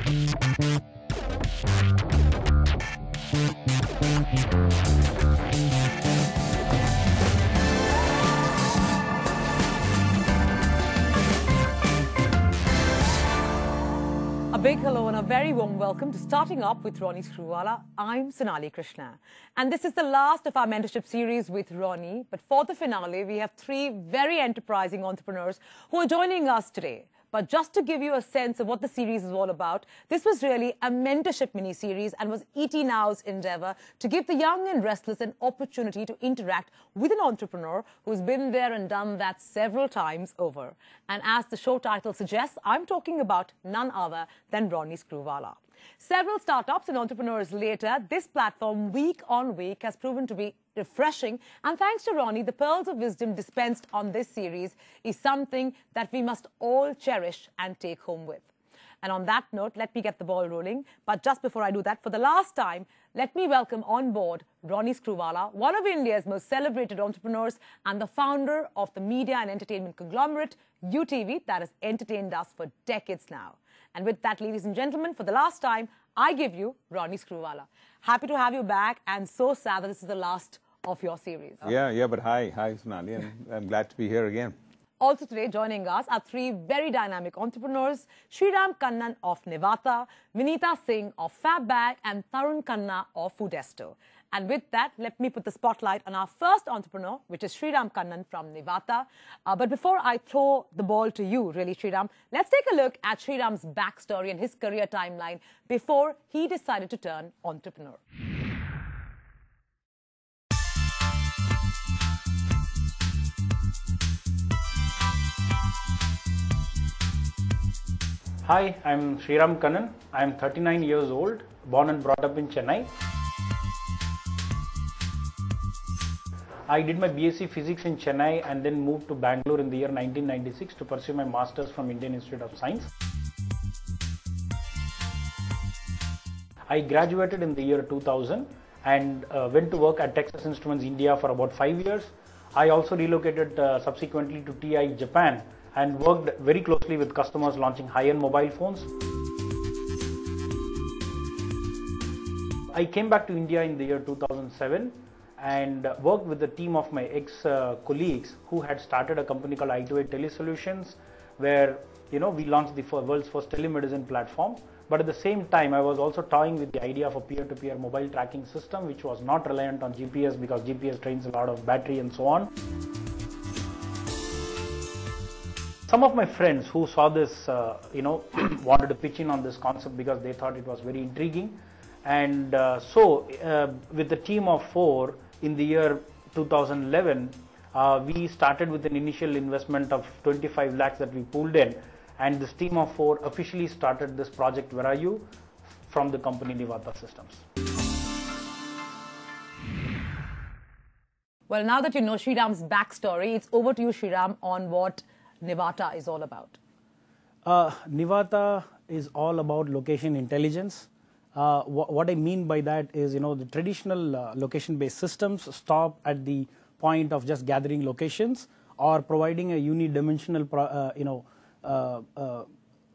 A big hello and a very warm welcome to Starting Up with Ronnie Screwvala. I'm Sonali Krishna. And this is the last of our mentorship series with Ronnie. But for the finale, we have three very enterprising entrepreneurs who are joining us today. But just to give you a sense of what the series is all about, this was really a mentorship mini-series and was ET Now's endeavor to give the young and restless an opportunity to interact with an entrepreneur who's been there and done that several times over. And as the show title suggests, I'm talking about none other than Ronnie Screwvala. Several startups and entrepreneurs later, this platform week on week has proven to be refreshing. And thanks to Ronnie, the pearls of wisdom dispensed on this series is something that we must all cherish and take home with. And on that note, let me get the ball rolling. But just before I do that, for the last time, let me welcome on board Ronnie Screwvala, one of India's most celebrated entrepreneurs and the founder of the media and entertainment conglomerate, UTV, that has entertained us for decades now. And with that, ladies and gentlemen, for the last time, I give you Ronnie Screwvala. Happy to have you back, and so sad that this is the last of your series. Yeah, but hi, Sonali, and I'm glad to be here again. Also today, joining us are three very dynamic entrepreneurs, Sriram Kannan of Nivaata, Vineeta Singh of Fabbag, and Tarun Khanna of Foodesto. And with that, let me put the spotlight on our first entrepreneur, which is Sriram Kannan from Nivaata. But before I throw the ball to you, really, Sriram, let's take a look at Sriram's backstory and his career timeline before he decided to turn entrepreneur. Hi, I'm Sriram Kannan. I'm 39 years old, born and brought up in Chennai. I did my BSc Physics in Chennai and then moved to Bangalore in the year 1996 to pursue my Masters from Indian Institute of Science. I graduated in the year 2000 and went to work at Texas Instruments India for about 5 years. I also relocated subsequently to TI Japan and worked very closely with customers launching high-end mobile phones. I came back to India in the year 2007 and worked with a team of my ex-colleagues who had started a company called I2A Telesolutions, where we launched the world's first telemedicine platform. But at the same time, I was also toying with the idea of a peer-to-peer mobile tracking system, which was not reliant on GPS because GPS drains a lot of battery and so on. Some of my friends who saw this, wanted to pitch in on this concept because they thought it was very intriguing. And so with a team of 4 in the year 2011, we started with an initial investment of 25 lakhs that we pulled in. And this team of 4 officially started this project, Where Are You?, from the company Nivaata Systems. Well, now that you know Sriram's backstory, it's over to you, Sriram, on what Nivaata is all about. Nivaata is all about location intelligence. What I mean by that is, the traditional location-based systems stop at the point of just gathering locations or providing a unidimensional,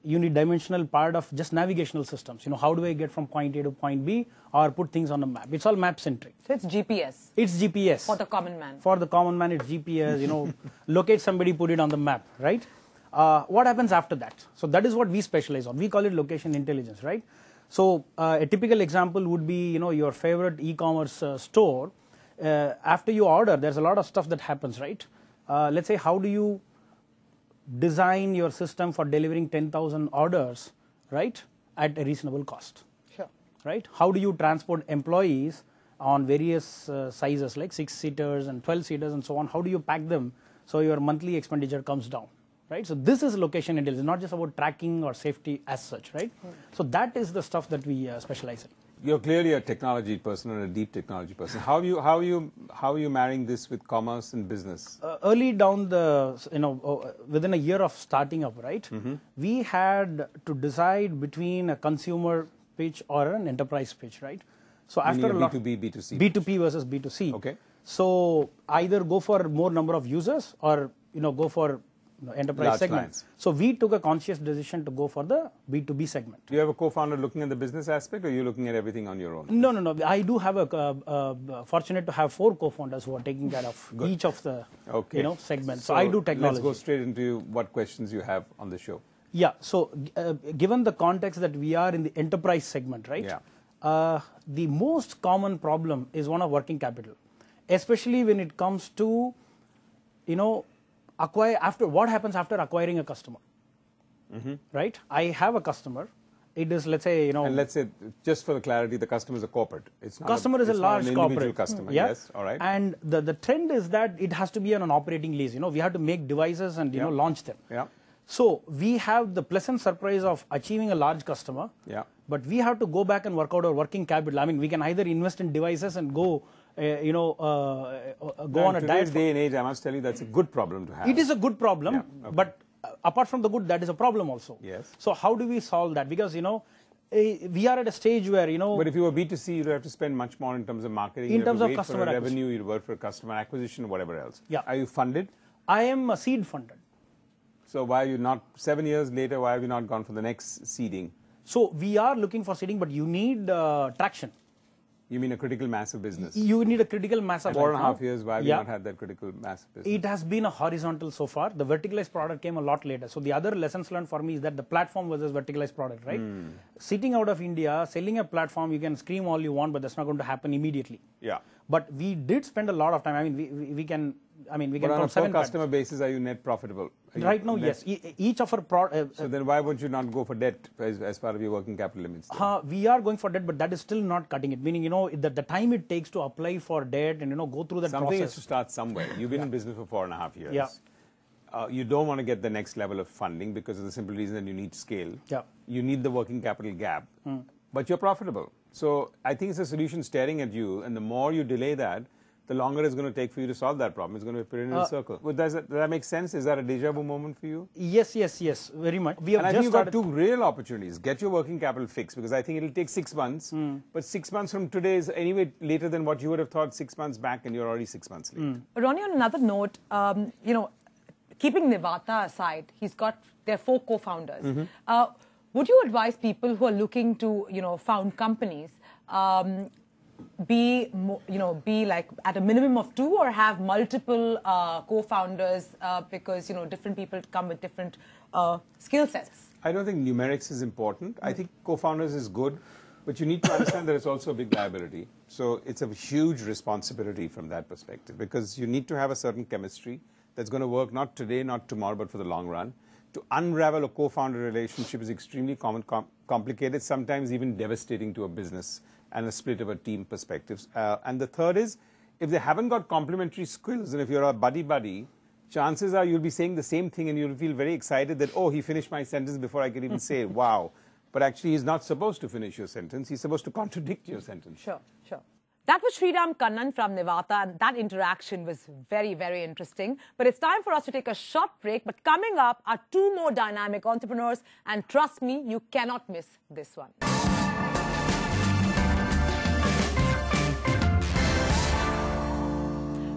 unidimensional part of just navigational systems. How do I get from point A to point B or put things on a map? It's all map-centric. So it's GPS. It's GPS. For the common man. For the common man, it's GPS. Locate somebody, put it on the map, right? What happens after that? So that is what we specialize on. We call it location intelligence, right? So a typical example would be, your favorite e-commerce store. After you order, there's a lot of stuff that happens, right? Let's say, how do you design your system for delivering 10,000 orders, right, at a reasonable cost? Sure. Right? How do you transport employees on various sizes like 6-seaters and 12-seaters and so on? How do you pack them so your monthly expenditure comes down? Right? So this is location intelligence, not just about tracking or safety as such, right? So that is the stuff that we specialize in. You're clearly a technology person and a deep technology person. How are you marrying this with commerce and business? Early down the, within a year of starting up, right? We had to decide between a consumer pitch or an enterprise pitch, right? So after a lot, B2B, B2C. B2P versus B2C. Okay. So either go for more number of users or go for enterprise Large segment. clients. So we took a conscious decision to go for the B2B segment. Do you have a co-founder looking at the business aspect, or are you looking at everything on your own? No. I do have fortunate to have 4 co-founders who are taking care of each of the segments. So I do technology. Let's go straight into what questions you have on the show. Yeah. So given the context that we are in the enterprise segment, right? Yeah. The most common problem is one of working capital, especially when it comes to, what happens after acquiring a customer, right? I have a customer. It is, let's say, And let's say, just for the clarity, the customer is a corporate. It's not customer is a large an corporate individual customer. Yes, all right. And the trend is that it has to be on an operating lease. We have to make devices and launch them. Yeah. So we have the pleasant surprise of achieving a large customer. Yeah. But we have to go back and work out our working capital. I mean, we can either invest in devices and go on a diet. Today's day and age, I must tell you, that's a good problem to have. It is a good problem, Yeah, okay. but apart from the good, that is a problem also. Yes. So how do we solve that? Because, we are at a stage where, But if you were B2C, you'd have to spend much more in terms of marketing. In terms of wait customer for acquisition. revenue, you'd work for customer acquisition, whatever else. Yeah. Are you funded? I am seed funded. So why are you not, 7 years later, why have you not gone for the next seeding? So we are looking for seeding, but you need traction. You mean a critical mass of business? You need a critical mass of 4.5 years, why have you not had that critical mass of business? It has been a horizontal so far. The verticalized product came a lot later. So the other lessons learned for me is that the platform versus verticalized product, right? Sitting out of India, selling a platform, you can scream all you want, but that's not going to happen immediately. Yeah. But we did spend a lot of time. I mean, we can But on a count per 7 customer basis, are you net profitable? Right now, yes. Each of our so then why would you not go for debt as part of your working capital limits? we are going for debt, but that is still not cutting it. Meaning, the time it takes to apply for debt and go through that Something process. has to start somewhere. You've been in business for 4.5 years. Yeah. You don't want to get the next level of funding because of the simple reason that you need scale. Yeah. You need the working capital gap, but you're profitable. So I think it's a solution staring at you, and the more you delay that, the longer it's going to take for you to solve that problem. It's going to be put in a circle. Well, does that make sense? Is that a deja vu moment for you? Yes, very much. We have And I just think you've got started. 2 real opportunities. Get your working capital fixed, because I think it'll take 6 months. But 6 months from today is anyway later than what you would have thought 6 months back, and you're already 6 months late. Ronnie, on another note, keeping Nivaata aside, there are 4 co-founders. Would you advise people who are looking to, found companies, be like at a minimum of 2, or have multiple co-founders because, different people come with different skill sets? I don't think numerics is important. I think co-founders is good, but you need to understand that it's also a big liability. So it's a huge responsibility from that perspective, because you need to have a certain chemistry that's going to work not today, not tomorrow, but for the long run. To unravel a co-founder relationship is extremely complicated, sometimes even devastating to a business and a split of a team perspectives. And the third is, if they haven't got complementary skills, and if you're a buddy-buddy, chances are you'll be saying the same thing and you'll feel very excited that, oh, he finished my sentence before I could even say, wow. But actually, he's not supposed to finish your sentence. He's supposed to contradict your sentence. Sure. That was Sriram Kannan from Nivaata, and that interaction was very, very interesting. But it's time for us to take a short break. But coming up are 2 more dynamic entrepreneurs, and trust me, you cannot miss this one.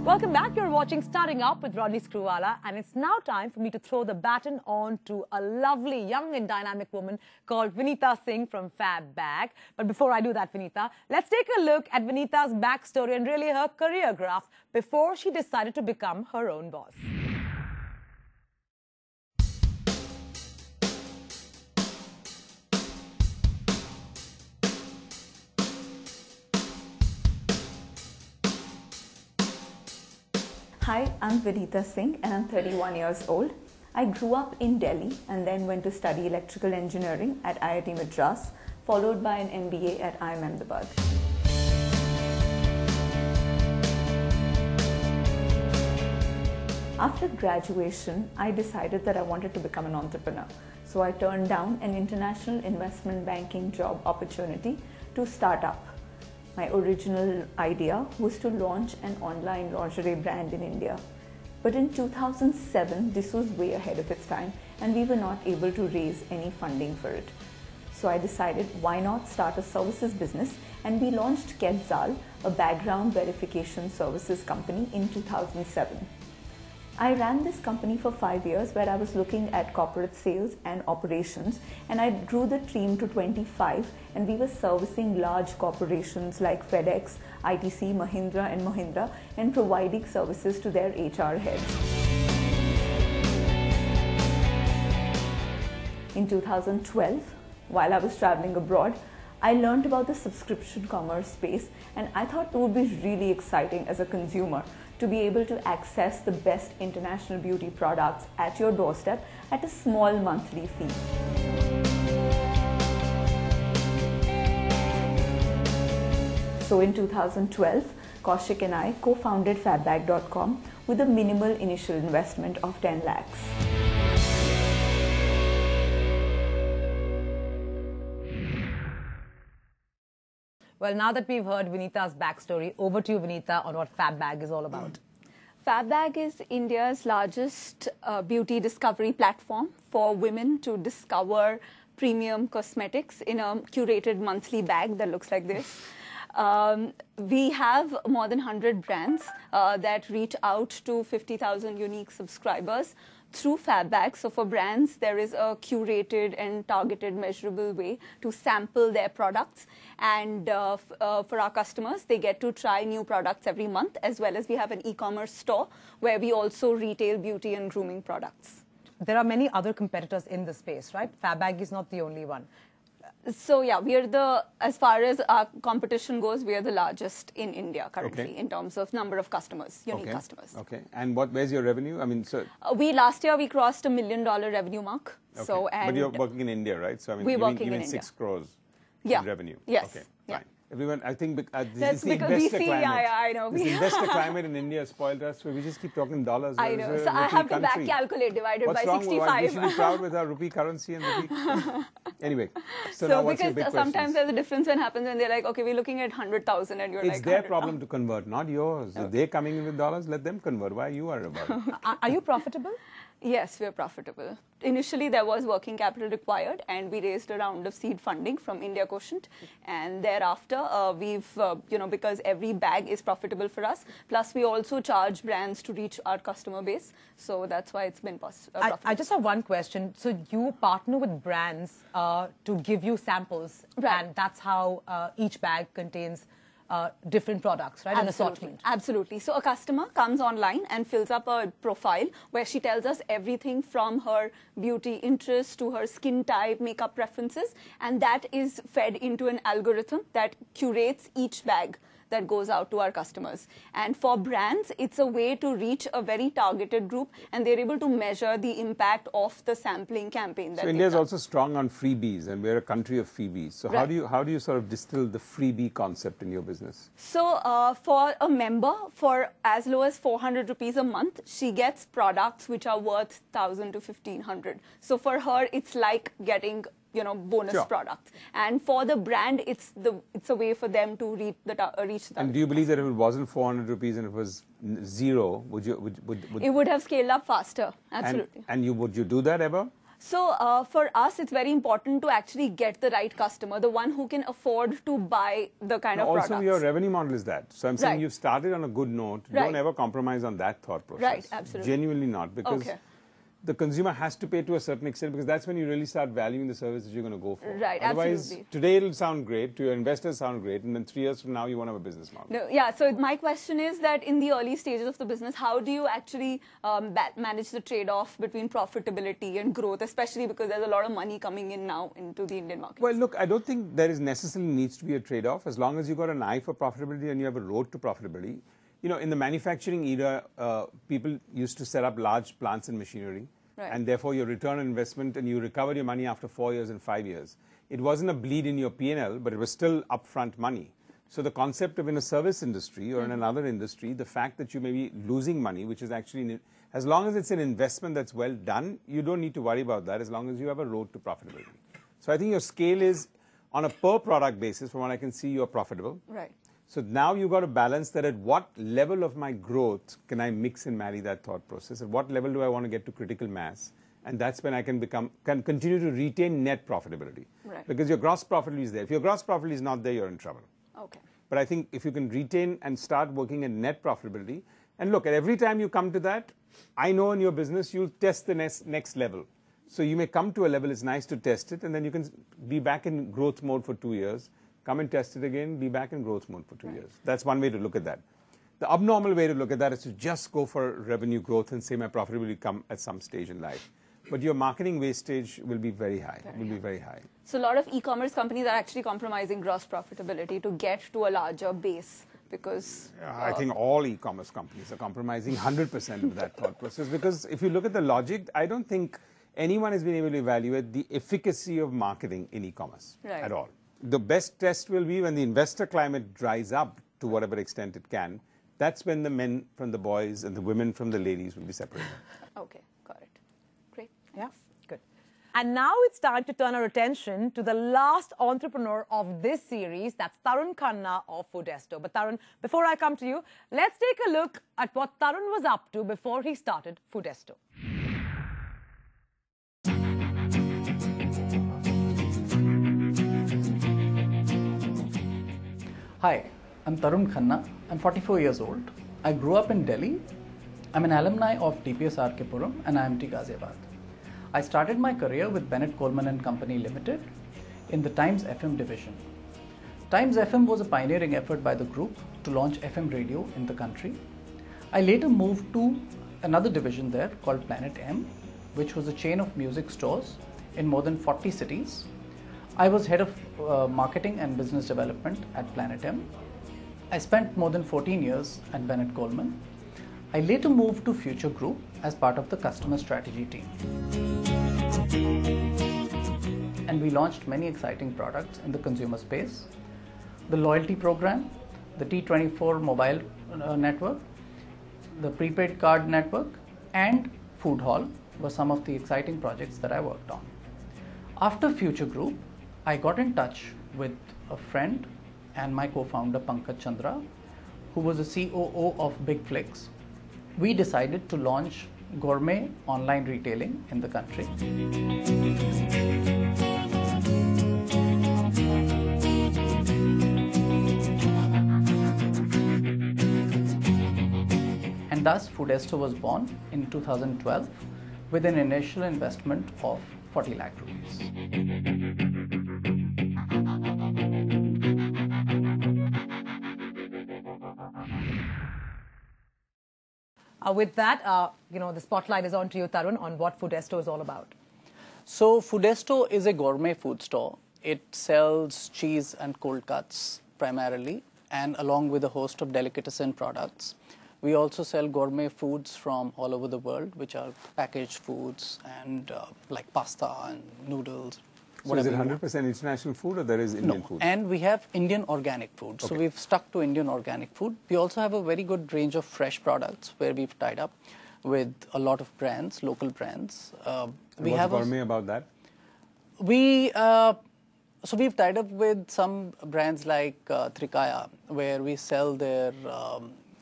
Welcome back. You're watching Starting Up with Ronnie Screwvala, and it's now time for me to throw the baton on to a lovely, young and dynamic woman called Vineeta Singh from Fab Bag. But before I do that, Vineeta, let's take a look at Vineeta's backstory and really her career graph before she decided to become her own boss. Hi, I'm Vineeta Singh and I'm 31 years old. I grew up in Delhi and then went to study electrical engineering at IIT Madras, followed by an MBA at IIM Ahmedabad. After graduation, I decided that I wanted to become an entrepreneur. So I turned down an international investment banking job opportunity to start up. My original idea was to launch an online lingerie brand in India. But in 2007, this was way ahead of its time and we were not able to raise any funding for it. So I decided, why not start a services business, and we launched Kedzal, a background verification services company, in 2007. I ran this company for 5 years where I was looking at corporate sales and operations, and I grew the team to 25, and we were servicing large corporations like FedEx, ITC, Mahindra and Mahindra, and providing services to their HR heads. In 2012, while I was traveling abroad, I learned about the subscription commerce space, and I thought it would be really exciting as a consumer to be able to access the best international beauty products at your doorstep at a small monthly fee. So in 2012, Kaushik and I co-founded fabbag.com with a minimal initial investment of 10 lakhs. Well, now that we've heard Vineeta's backstory, over to you, Vineeta, on what Fabbag is all about. Fabbag is India's largest beauty discovery platform for women to discover premium cosmetics in a curated monthly bag that looks like this. We have more than 100 brands that reach out to 50,000 unique subscribers through Fabbag. So for brands, there is a curated and targeted measurable way to sample their products. And for our customers, they get to try new products every month, as well as we have an e-commerce store where we also retail beauty and grooming products. There are many other competitors in the space, right? Fabbag is not the only one. So yeah, we are as far as our competition goes, we are the largest in India currently in terms of number of customers, unique customers. Okay. And where's your revenue? I mean, so last year we crossed $1 million revenue mark. okay. So but you're working in India, right? So I mean, we're working in 6 India. crores Yeah. in revenue. Yes. Okay. Yeah. Fine. Everyone, I think this That's is the because we investor see, climate. I know. This investor climate in India has spoiled us. We just keep talking dollars. I know. So I have to back calculate divided What's by wrong 65. We should be proud with our rupee currency and rupee. Anyway, so now what's your big because question? sometimes there's a difference when happens when they're like, okay, we're looking at 100,000 and you're like, It's their problem to convert, not yours. If they're coming in with dollars, let them convert. Why you are about it? Are you profitable? Yes, we're profitable. Initially, there was working capital required, and we raised a round of seed funding from India Quotient. And thereafter, we've, because every bag is profitable for us. Plus, we also charge brands to reach our customer base. So that's why it's been profitable. I just have one question. So you partner with brands to give you samples, Right. and that's how each bag contains different products, right? An assortment. Absolutely. So a customer comes online and fills up a profile where she tells us everything from her beauty interests to her skin type, makeup preferences, and that is fed into an algorithm that curates each bag that goes out to our customers. And for brands, it's a way to reach a very targeted group, and they're able to measure the impact of the sampling campaign. That So India is also strong on freebies, and we're a country of freebies. So Right. how do you sort of distill the freebie concept in your business? So for a member, for as low as 400 rupees a month, she gets products which are worth 1,000 to 1,500. So for her, it's like getting bonus Sure. products. And for the brand, it's a way for them to reach the target. And do you believe that if it wasn't 400 rupees and it was zero, would It would have scaled up faster. Absolutely. And would you do that ever? So for us, it's very important to actually get the right customer, the one who can afford to buy the kind of Also, products. your revenue model is that. So I'm saying Right. you've started on a good note. Right. Don't ever compromise on that thought process. Right, absolutely. Genuinely not, because Okay. the consumer has to pay to a certain extent, because that's when you really start valuing the services you're going to go for. Right, Otherwise, absolutely. today it'll sound great, to your investors sound great, and then 3 years from now you won't have a business model. No, yeah, so my question is that in the early stages of the business, how do you actually manage the trade-off between profitability and growth, especially because there's a lot of money coming in now into the Indian market? Well, look, I don't think there is necessarily needs to be a trade-off, as long as you've got an eye for profitability and you have a road to profitability. In the manufacturing era, people used to set up large plants and machinery. Right. And therefore your return on investment, and you recover your money after 4 years and 5 years. It wasn't a bleed in your P&L, but it was still upfront money. So the concept of in a service industry or in another industry, the fact that you may be losing money, which is actually, as long as it's an investment that's well done, you don't need to worry about that as long as you have a road to profitability. So I think your scale is, on a per product basis, from what I can see, you're profitable. Right. So now you've got to balance that. At what level of my growth can I mix and marry that thought process? At what level do I want to get to critical mass? And that's when I can continue to retain net profitability. Right. Because your gross profitability is there. If your gross profitability is not there, you're in trouble. Okay. But I think if you can retain and start working at net profitability, And look, at every time you come to that, I know in your business you'll test the next level. So you may come to a level, it's nice to test it, and then you can be back in growth mode for 2 years, come and test it again, be back in growth mode for 2 years. That's one way to look at that. The abnormal way to look at that is to just go for revenue growth and say my profitability will come at some stage in life. But your marketing wastage will be very high. Very high. So a lot of e-commerce companies are actually compromising gross profitability to get to a larger base because... I think all e-commerce companies are compromising 100% of that thought process, because if you look at the logic, I don't think anyone has been able to evaluate the efficacy of marketing in e-commerce at all. The best test will be when the investor climate dries up to whatever extent it can. That's when the men from the boys and the women from the ladies will be separated. Okay, got it. Great. Yeah, good. And now it's time to turn our attention to the last entrepreneur of this series. That's Tarun Khanna of Foodesto. But Tarun, before I come to you, let's take a look at what Tarun was up to before he started Foodesto. Hi, I'm Tarun Khanna. I'm 44 years old. I grew up in Delhi. I'm an alumni of DPS RK Puram and IMT Ghaziabad. I started my career with Bennett Coleman and Company Limited in the Times FM division. Times FM was a pioneering effort by the group to launch FM radio in the country. I later moved to another division there called Planet M, which was a chain of music stores in more than 40 cities. I was head of marketing and business development at Planet M. I spent more than 14 years at Bennett Coleman. I later moved to Future Group as part of the customer strategy team. And we launched many exciting products in the consumer space. The loyalty program, the T24 mobile network, the prepaid card network, and Food Hall were some of the exciting projects that I worked on. After Future Group, I got in touch with a friend and my co-founder Pankaj Chandra, who was the COO of Big Flix. We decided to launch gourmet online retailing in the country. And thus Foodesto was born in 2012 with an initial investment of 40 lakh rupees. With that, the spotlight is on to you, Tarun, on what Foodesto is all about. So Foodesto is a gourmet food store. It sells cheese and cold cuts primarily, and along with a host of delicatessen products. We also sell gourmet foods from all over the world, which are packaged foods and like pasta and noodles. So is it 100% international food or there is Indian food? And we have Indian organic food. Okay. So we've stuck to Indian organic food. We also have a very good range of fresh products where we've tied up with a lot of brands, local brands. What's gourmet about that? So we've tied up with some brands like Trikaya, where we sell their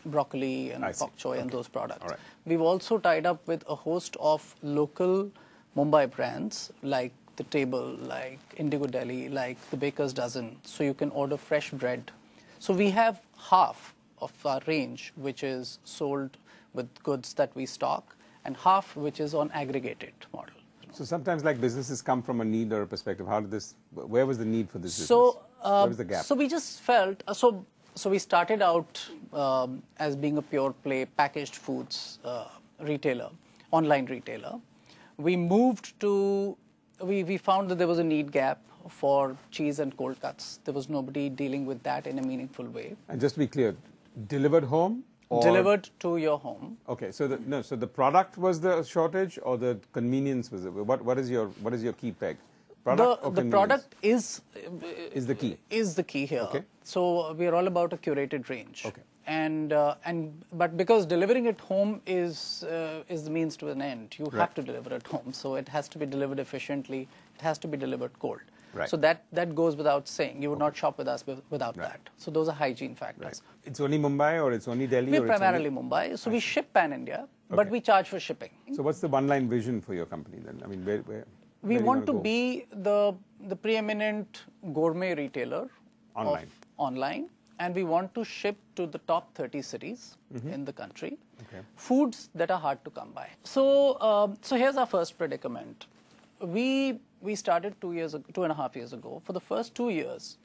broccoli and pak choy and those products. Right. We've also tied up with a host of local Mumbai brands like The Table, like Indigo Delhi, like the Baker's Dozen. So you can order fresh bread. So we have half of our range which is sold with goods that we stock and half which is on aggregated model. So sometimes like businesses come from a need or a perspective. Where was the need for this business? Where was the gap? So we just felt, so we started out as being a pure play packaged foods retailer, online retailer. We moved to, we found that there was a need gap for cheese and cold cuts. There was nobody dealing with that in a meaningful way. And just to be clear, delivered home? Or? Delivered to your home. Okay, so the product was the shortage or the convenience was it? What is your key peg? The product is the key. Is the key here. Okay. So we are all about a curated range. Okay. But because delivering at home is the means to an end, you have to deliver at home. So it has to be delivered efficiently. It has to be delivered cold. Right. So that goes without saying. You would not shop with us without that. So those are hygiene factors. Right. It's only Mumbai or it's only Delhi? We're primarily Mumbai. So we ship pan-India, but we charge for shipping. So what's the one-line vision for your company then? I mean, where we want to be the preeminent gourmet retailer online. Online and we want to ship to the top 30 cities in the country. Okay. Foods that are hard to come by. So, so here's our first predicament. We started 2.5 years ago. For the first 2 years,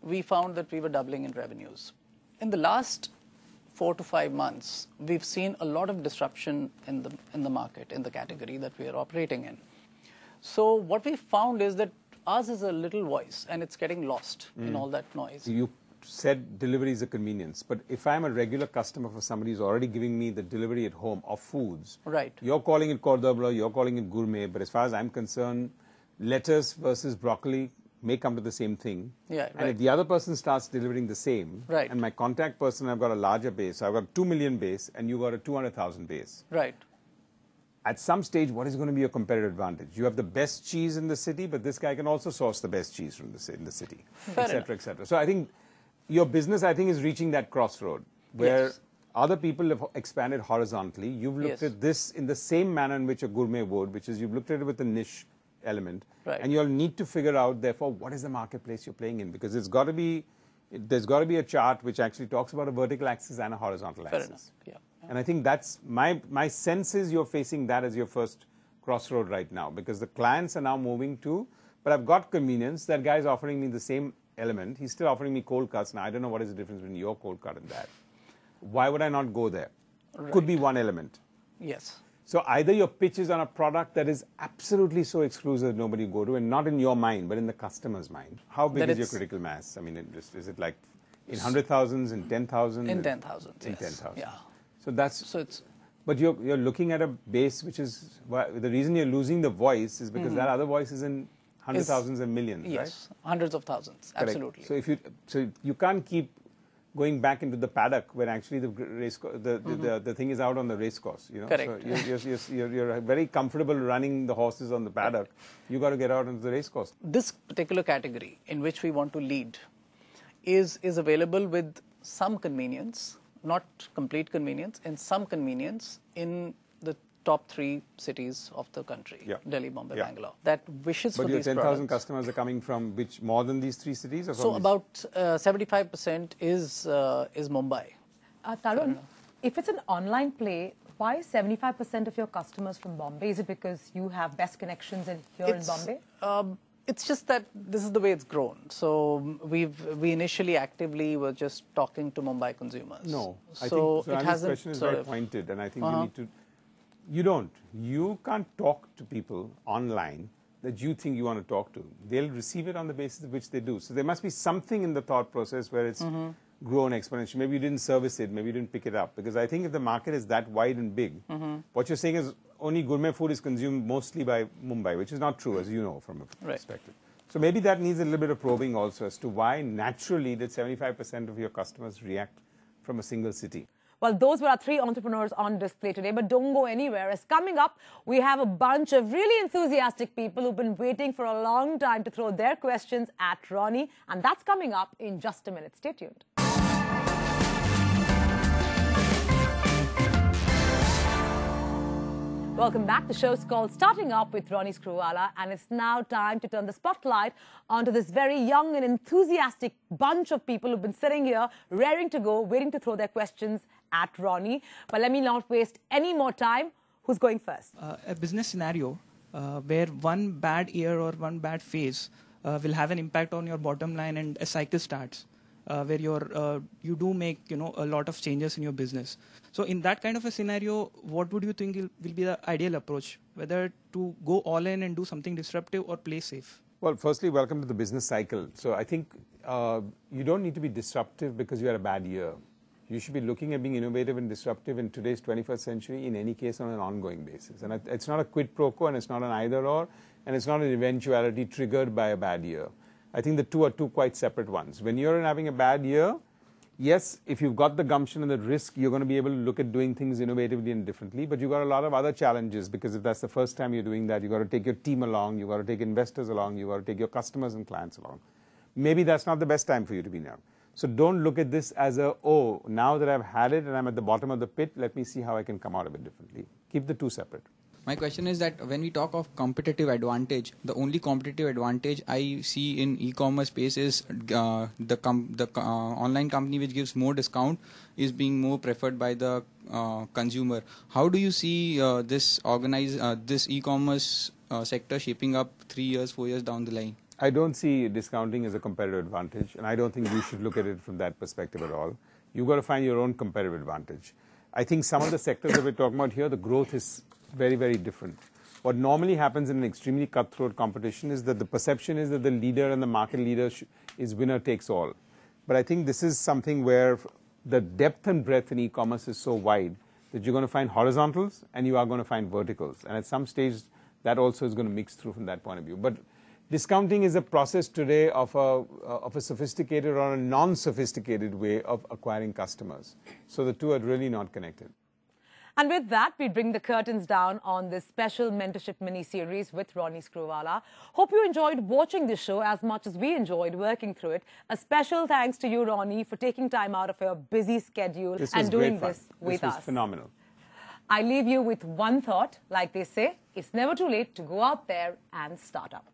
we found that we were doubling in revenues. In the last 4 to 5 months, we've seen a lot of disruption in the market, in the category that we are operating in. So what we found is that ours is a little voice, and it's getting lost in all that noise. You said delivery is a convenience, but if I'm a regular customer for somebody who's already giving me the delivery at home of foods, right? You're calling it cordon bleu, you're calling it gourmet, but as far as I'm concerned, lettuce versus broccoli may come to the same thing. Yeah, and if the other person starts delivering the same, right, and my contact person, I've got a larger base, so I've got 2 million base, and you got a 200,000 base. Right. At some stage, what is going to be your competitive advantage? You have the best cheese in the city, but this guy can also source the best cheese from in the city, etc., etc. So I think your business, is reaching that crossroad where other people have expanded horizontally. You've looked at this in the same manner in which a gourmet would, which is you've looked at it with a niche element, and you'll need to figure out, therefore, what is the marketplace you're playing in, because there's got to be a chart which actually talks about a vertical axis and a horizontal axis. Fair enough. Yeah. And I think that's my sense is you're facing that as your first crossroad right now, because the clients are now moving to, but I've got convenience. That guy's offering me the same element. He's still offering me cold cuts. Now, I don't know what is the difference between your cold cut and that. Why would I not go there? Right. Could be one element. Yes. So either your pitch is on a product that is absolutely so exclusive nobody go to, and not in your mind, but in the customer's mind. How big is your critical mass? I mean, is it like in 100,000s, in 10,000? In 10,000. In 10,000. Yeah. So it's. But you're looking at a base which is the reason you're losing the voice is because that other voice is in 100,000s and millions, right? Yes, hundreds of thousands. Correct. Absolutely. So you can't keep going back into the paddock when actually the thing is out on the race course. You know? Correct. So you're very comfortable running the horses on the paddock. You got to get out into the race course. This particular category in which we want to lead is available with some convenience, not complete convenience, and some convenience in the top 3 cities of the country, Delhi, Bombay, Bangalore, that wishes for these products. But your 10,000 customers are coming from which, more than these 3 cities? Or so about 75% is Mumbai. Tarun, if it's an online play, why is 75% of your customers from Bombay? Is it because you have best connections in Bombay? It's just that this is the way it's grown. So we initially actively were just talking to Mumbai consumers. No, I think this question is very pointed, and I think you need to. You can't talk to people online that you think you want to talk to. They'll receive it on the basis of which they do. So there must be something in the thought process where it's grown exponentially. Maybe you didn't service it, maybe you didn't pick it up. Because I think if the market is that wide and big, what you're saying is only gourmet food is consumed mostly by Mumbai, which is not true, as you know, from a perspective. So maybe that needs a little bit of probing also as to why naturally did 75% of your customers react from a single city. Well, those were our 3 entrepreneurs on display today, but don't go anywhere. As coming up, we have a bunch of really enthusiastic people who've been waiting for a long time to throw their questions at Ronnie, and that's coming up in just a minute. Stay tuned. Welcome back. The show's called Starting Up with Ronnie Screwvala, and it's now time to turn the spotlight onto this very young and enthusiastic bunch of people who've been sitting here, raring to go, waiting to throw their questions at Ronnie. But let me not waste any more time. Who's going first? A business scenario where one bad year or one bad phase will have an impact on your bottom line, and a cycle starts where you do make a lot of changes in your business. So in that kind of a scenario, what would you think will be the ideal approach? Whether to go all in and do something disruptive or play safe? Well, firstly, welcome to the business cycle. So I think you don't need to be disruptive because you had a bad year. You should be looking at being innovative and disruptive in today's 21st century, in any case, on an ongoing basis. And it's not a quid pro quo, and it's not an either or, and it's not an eventuality triggered by a bad year. I think the two are two quite separate ones. When you're having a bad year, yes, if you've got the gumption and the risk, you're going to be able to look at doing things innovatively and differently, but you've got a lot of other challenges, because if that's the first time you're doing that, you've got to take your team along, you've got to take investors along, you've got to take your customers and clients along. Maybe that's not the best time for you to be now. So don't look at this as now that I've had it and I'm at the bottom of the pit, let me see how I can come out of it differently. Keep the two separate. My question is that when we talk of competitive advantage, the only competitive advantage I see in e-commerce space is the online company which gives more discount is being more preferred by the consumer. How do you see this e-commerce sector shaping up 3 years, 4 years down the line? I don't see discounting as a competitive advantage, and I don't think you should look at it from that perspective at all. You've got to find your own competitive advantage. I think some of the sectors that we're talking about here, the growth is very, very different. What normally happens in an extremely cutthroat competition is that the perception is that the leader and the market leader is winner takes all. But I think this is something where the depth and breadth in e-commerce is so wide that you're going to find horizontals and you are going to find verticals. And at some stage, that also is going to mix through from that point of view. But discounting is a process today of a sophisticated or a non-sophisticated way of acquiring customers. So the two are really not connected. And with that, we bring the curtains down on this special mentorship mini-series with Ronnie Screwvala. Hope you enjoyed watching this show as much as we enjoyed working through it. A special thanks to you, Ronnie, for taking time out of your busy schedule and doing this with us. This was phenomenal. I leave you with one thought. Like they say, it's never too late to go out there and start up.